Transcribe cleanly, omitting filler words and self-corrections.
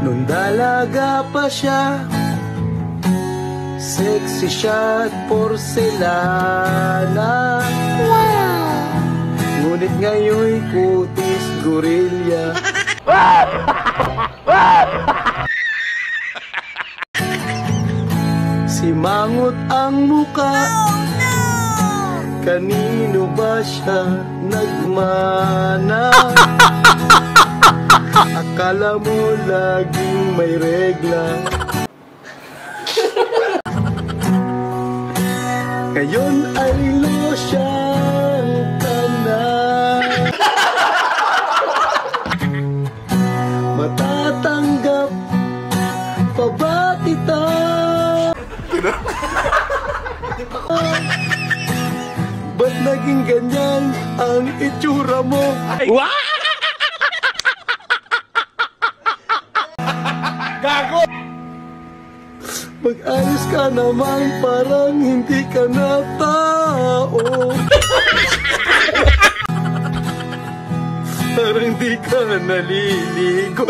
Nung dalaga pa siya, sexy siya at porselana. Ngunit ngayon'y kutis gorilla. Simangot ang muka. Kanino ba siya nagmana? Akala mo laging may regla. Ngayon ay losyang ka na. Matatanggap pa ba kita? Ba't naging ganyan ang itsura mo? Gago! Mag-ayos ka naman, parang hindi ka na tao. Parang di ka naliligo.